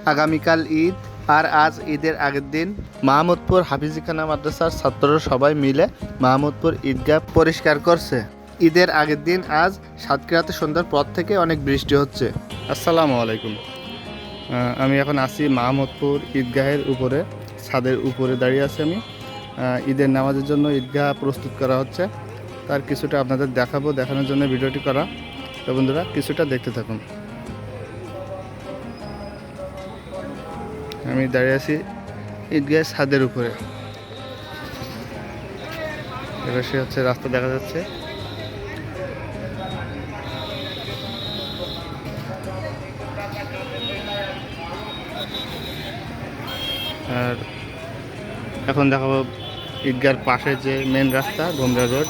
আগামীকাল ঈদ, আর আজ ঈদের আগের দিন মাহমুদপুর হাফিজিখানা মাদ্রাসার ছাত্ররা সবাই মিলে মাহমুদপুর ঈদগাহ পরিষ্কার করছে। ঈদের আগের দিন আজ সাতক্ষীরাতে সন্ধ্যার পর থেকে অনেক বৃষ্টি হচ্ছে। আসসালামু আলাইকুম। আমি এখন আছি মাহমুদপুর ঈদগাহের উপরে, ছাদের উপরে দাঁড়িয়ে আছি আমি। ঈদের নামাজের জন্য ঈদগাহ প্রস্তুত করা হচ্ছে, তার কিছুটা আপনাদের দেখানোর জন্য ভিডিওটি করা। তো বন্ধুরা, কিছুটা দেখতে থাকুন। আমি দাঁড়িয়ে আছি ঈদগাহের ছাদের উপরে। এবার সে হচ্ছে রাস্তা দেখা যাচ্ছে। আর এখন দেখাবো ঈদগাহর পাশে যে মেন রাস্তা, ঘুমরা রোড।